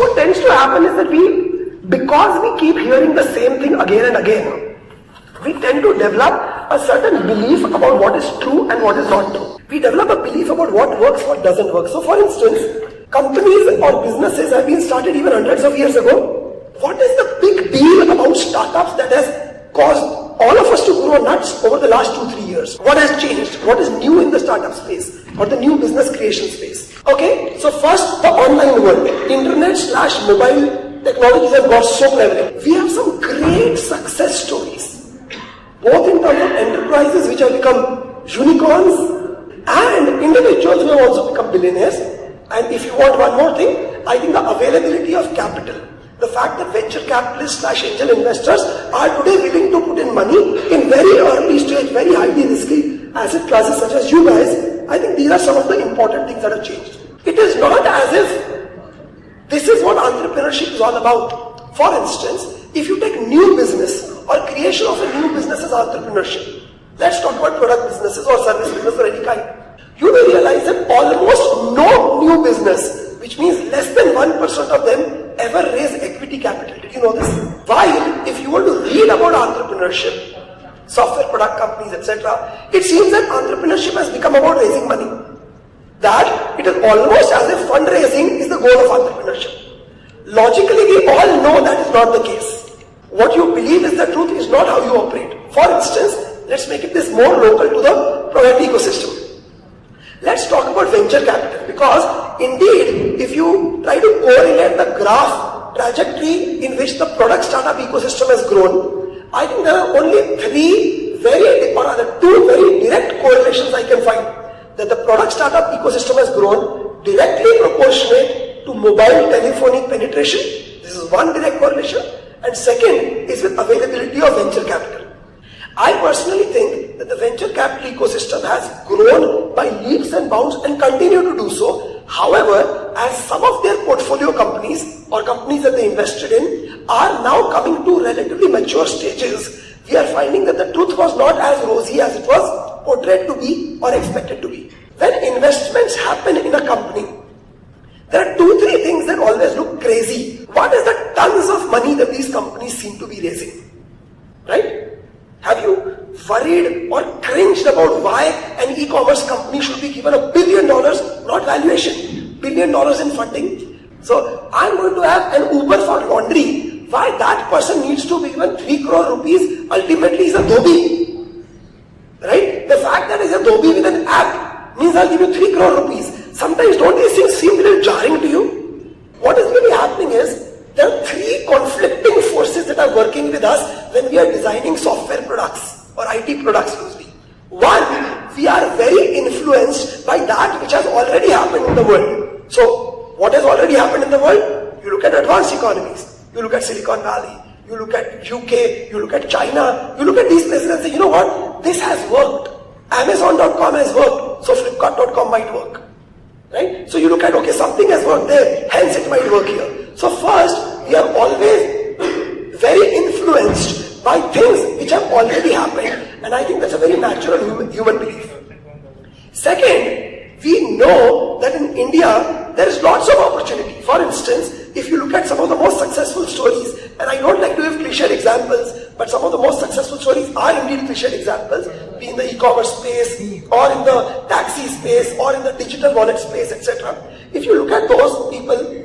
what tends to happen is that because we keep hearing the same thing again and again, we tend to develop a certain belief about what is true and what is not true. We develop a belief about what works, what doesn't work. So for instance, companies or businesses have been started even hundreds of years ago. What is the big deal about startups that has caused all of us to grow nuts over the last 2-3 years? What has changed? What is new in the startup space or the new business creation space? Okay, so first the online world. Internet/mobile technologies have got so prevalent. We have some great success stories, both in terms of enterprises which have become unicorns and individuals who have also become billionaires. And if you want one more thing, I think the availability of capital. The fact that venture capitalists/angel investors are today willing to put in money in very early stage, very highly risky asset classes such as you guys, I think these are some of the important things that have changed. It is not as if this is what entrepreneurship is all about. For instance, if you take new business or creation of a new business as entrepreneurship, let's talk about product businesses or service business of any kind. You will realize that almost no new business, which means less than 1% of them, ever raise equity capital. Did you know this? While if you were to read about entrepreneurship, software product companies, etc., it seems that entrepreneurship has become about raising money. That it is almost as if fundraising is the goal of entrepreneurship. Logically, we all know that is not the case. What you believe is the truth is not how you operate. For instance, let's make it this more local to the product ecosystem. Let's talk about venture capital, because indeed, if you try to correlate the graph trajectory in which the product startup ecosystem has grown, I think there are only two very direct correlations I can find. That the product startup ecosystem has grown directly proportionate to mobile telephonic penetration. This is one direct correlation. And second is with availability of venture capital. I personally think that the venture capital ecosystem has grown by leaps and bounds and continue to do so. However, as some of their portfolio companies or companies that they invested in are now coming to relatively mature stages, we are finding that the truth was not as rosy as it was portrayed to be or expected to be. When investments happen in a company, there are 2-3 things that always look crazy. One is the tons of money that these companies seem to be raising. Right? Have you worried or cringed about why an e-commerce company should be given $1 billion, not valuation, $1 billion in funding? So I'm going to have an Uber for laundry. Why that person needs to be given 3 crore rupees ultimately is a dhobi. Right? The fact that it's a dhobi with an app means I'll give you 3 crore rupees. Sometimes don't these things seem a little jarring to you? What is really happening is there are 3 conflicting forces that are working with us when we are designing software products or IT products usually. One, we are very influenced by that which has already happened in the world. So, what has already happened in the world? You look at advanced economies, you look at Silicon Valley, you look at UK, you look at China, you look at these places and say, you know what, this has worked. Amazon.com has worked, so Flipkart.com might work. Right? So you look at, okay, something has worked there, hence it might work here. So first, we are always very influenced by things which have already happened, and I think that's a very natural human belief. Second, we know that in India, there is lots of opportunity. For instance, if you look at some of the most successful stories, and I don't like to give cliched examples, but some of the most successful stories are indeed cliched examples, be in the e-commerce space, or in the taxi space, or in the digital wallet space, etc. If you look at those people,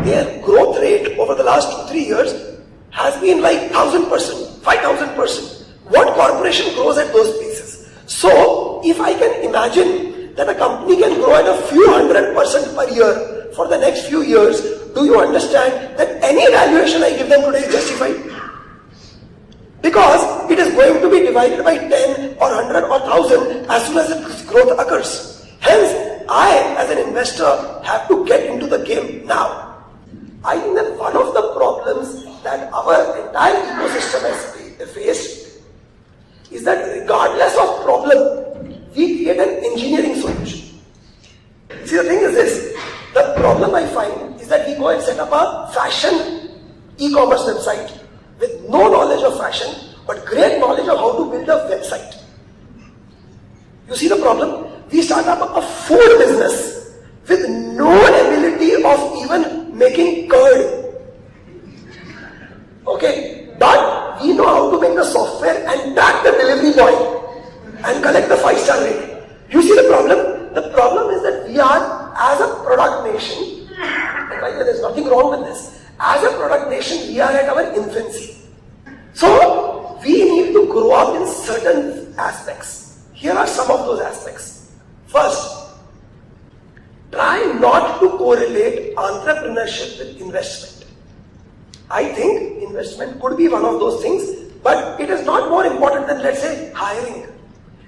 their growth rate over the last 2-3 years has been like 1,000%, 5,000%. What corporation grows at those paces? So, if I can imagine that a company can grow at a few 100% per year for the next few years, do you understand that any valuation I give them today is justified? Because it is going to be divided by 10 or 100 or 1,000 as soon as its growth occurs. Hence, I as an investor have to get into the game now. I think that one of the problems that our entire ecosystem has faced is that regardless of problem, we create an engineering solution. See, the thing is this, the problem I find is that we go and set up a fashion e-commerce website with no knowledge of fashion, but great knowledge of how to build a website. You see the problem? We start up a food business with no ability of even making make the software and track the delivery boy and collect the 5-star rating. You see the problem? The problem is that we are, as a product nation, and by the way, there's nothing wrong with this, as a product nation, we are at our infancy. So, we need to grow up in certain aspects. Here are some of those aspects. First, try not to correlate entrepreneurship with investment. I think investment could be one of those things, but it is not more important than, let's say, hiring.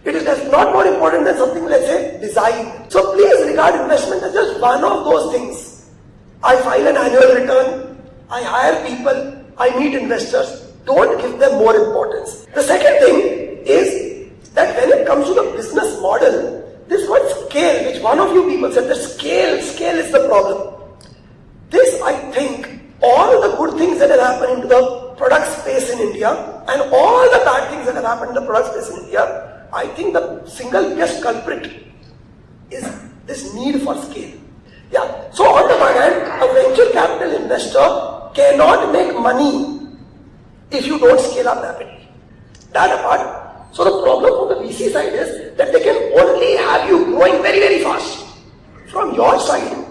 It is not more important than something, let's say, design. So please regard investment as just one of those things. I file an annual return, I hire people, I meet investors. Don't give them more importance. The second thing is that when it comes to the business model, this word scale, which one of you people said, the scale is the problem. This, I think, all the good things that have happened into the product space in India and all the bad things that have happened in the product space in India, I think the single biggest culprit is this need for scale. Yeah. So on the one hand, a venture capital investor cannot make money if you don't scale up rapidly. That apart, so the problem from the VC side is that they can only have you growing very, very fast. From your side,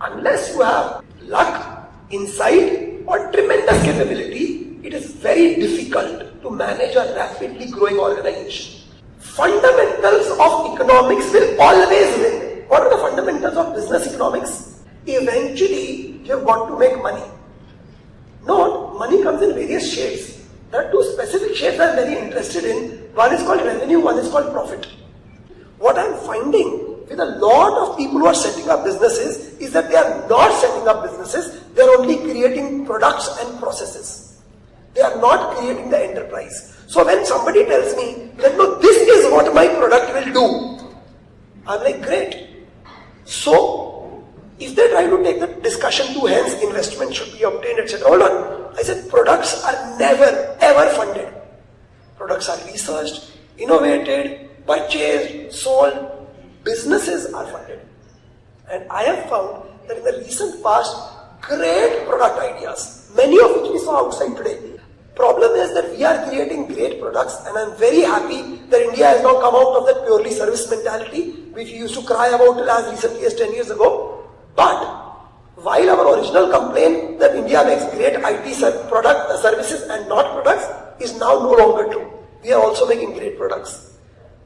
unless you have luck, insight or tremendous capability, it is very difficult to manage a rapidly growing organization. Fundamentals of economics will always win. What are the fundamentals of business economics? Eventually, you have got to make money. Note, money comes in various shades. There are two specific shades I am very interested in. One is called revenue, one is called profit. What I am finding with a lot of people who are setting up businesses is that they are not setting up businesses, they are only creating products and processes. They are not creating the enterprise. So when somebody tells me that no, this is what my product will do, I'm like, great. So if they try to take the discussion to hence investment should be obtained, etc. Hold on. I said products are never ever funded. Products are researched, innovated, purchased, sold. Businesses are funded. And I have found that in the recent past, great product ideas, many of which we saw outside today. Problem is that we are creating great products, and I'm very happy that India has now come out of that purely service mentality which we used to cry about till as recently as 10 years ago. But while our original complaint that India makes great IT services and not products is now no longer true. We are also making great products.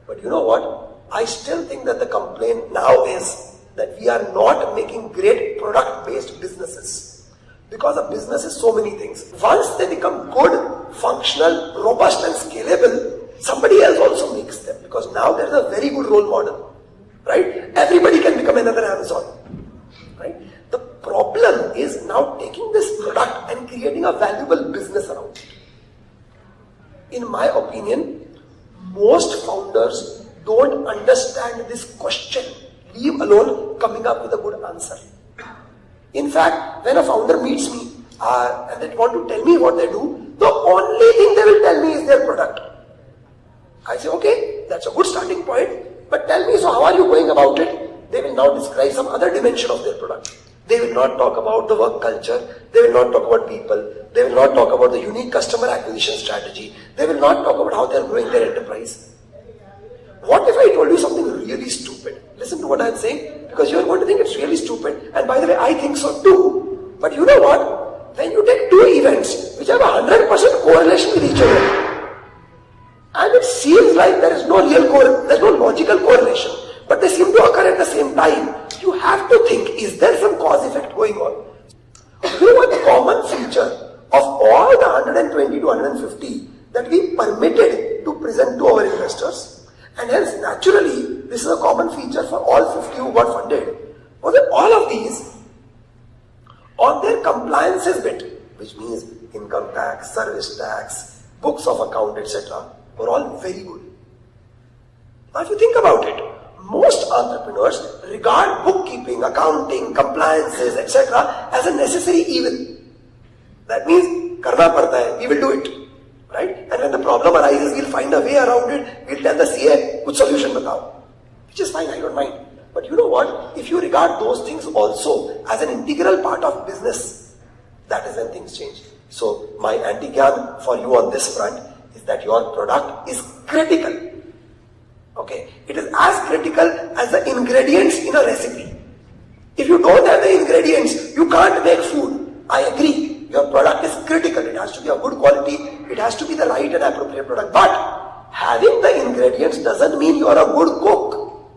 But you know what? I still think that the complaint now is that we are not making great product-based businesses. Because a business is so many things. Once they become good, functional, robust and scalable, somebody else also makes them. Because now there is a very good role model. Right? Everybody can become another Amazon. Right? The problem is now taking this product and creating a valuable business around it. In my opinion, most founders don't understand this question, leave alone coming up with a good answer. In fact, when a founder meets me and they want to tell me what they do, the only thing they will tell me is their product. I say, okay, that's a good starting point, but tell me, so how are you going about it? They will now describe some other dimension of their product. They will not talk about the work culture, they will not talk about people, they will not talk about the unique customer acquisition strategy, they will not talk about how they are growing their enterprise. What if I told you something really stupid? Listen to what I am saying, because you are going to think it's really stupid, and by the way, I think so too. But you know what? When you take two events which have 100% correlation with each other, and it seems like there is no logical correlation, but they seem to occur at the same time, you have to think, is there some cause effect going on? You know what common feature of all the 120 to 150 that we permitted to present to our investors, and hence naturally this is a common feature for all 50 who got funded, was that all of these on their compliances bit, which means income tax, service tax, books of account, etc., were all very good. Now if you think about it, most entrepreneurs regard bookkeeping, accounting, compliances, etc. as a necessary evil. That means, karna padta hai, we will do it. Right? And when the problem arises, we'll find a way around it, we'll tell the CA, good solution batao. Which is fine, I don't mind. But you know what? If you regard those things also as an integral part of business, that is when things change. So my Antigyan for you on this front is that your product is critical. Okay, it is as critical as the ingredients in a recipe. If you don't have the ingredients, you can't make food. I agree, your product is critical. It has to be of good quality. It has to be the right and appropriate product. But having the ingredients doesn't mean you are a good cook.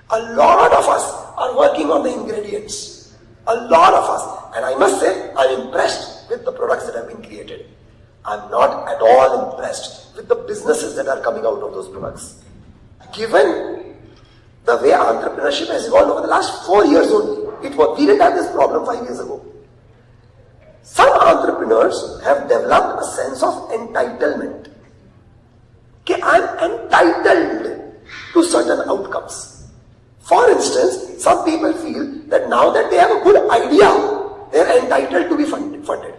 A lot of us are working on the ingredients. A lot of us. And I must say, I'm impressed with the products that have been created. I'm not at all impressed with the businesses that are coming out of those products. Given the way entrepreneurship has evolved over the last 4 years only, we didn't have this problem 5 years ago. Some entrepreneurs have developed a sense of entitlement. Okay, I'm entitled to certain outcomes. For instance, some people feel that now that they have a good idea, they are entitled to be funded.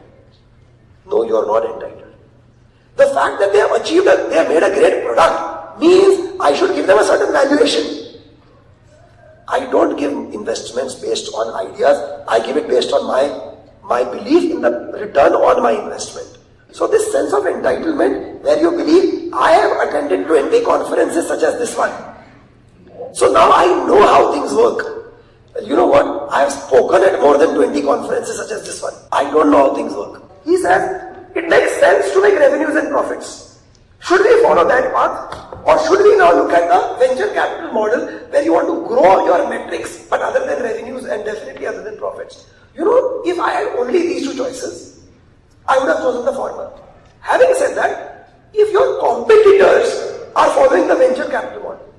No, you are not entitled. The fact that they have made a great product means I should give them a certain valuation. I don't give investments based on ideas. I give it based on my belief in the return on my investment. So this sense of entitlement where you believe I have attended 20 conferences such as this one. So now I know how things work. Well, you know what? I have spoken at more than 20 conferences such as this one. I don't know how things work. He says, it makes sense to make revenues and profits. Should we follow that path? Or should we now look at the venture capital model where you want to grow your metrics but other than revenues and definitely other than profits? You know, if I had only these two choices, I would have chosen the former. Having said that, if your competitors are following the venture capital model,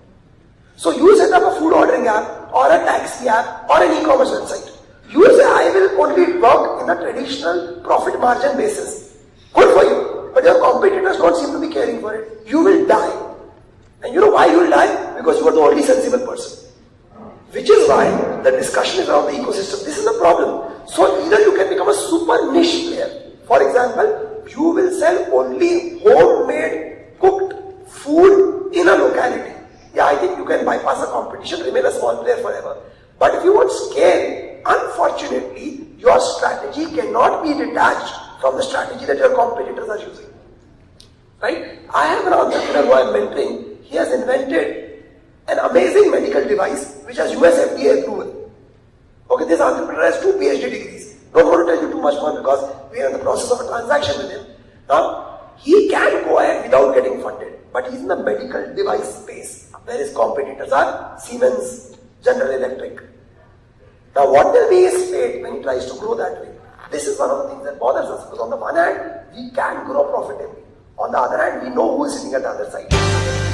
so you set up a food ordering app or a taxi app or an e-commerce website, you say I will only work in a traditional profit margin basis. Good for you, but your competitors don't seem to be caring for it. You will die. And you know why you will die? Because you are the only sensible person. Which is why the discussion is around the ecosystem. This is the problem. So either you can become a super niche player. For example, you will sell only homemade cooked food in a locality. Yeah, I think you can bypass the competition, remain a small player forever. But if you want scale, unfortunately, your strategy cannot be detached from the strategy that your competitors are using. Right? I have an entrepreneur who I am mentoring. He has invented an amazing medical device which has US FDA approval. Okay, this entrepreneur has 2 PhD degrees. Don't want to tell you too much more because we are in the process of a transaction with him. Now, he can go ahead without getting funded, but he's in the medical device space where his competitors are Siemens, General Electric. Now, what will be his fate when he tries to grow that way? This is one of the things that bothers us because on the one hand, we can grow profitably. On the other hand, we know who is sitting at the other side.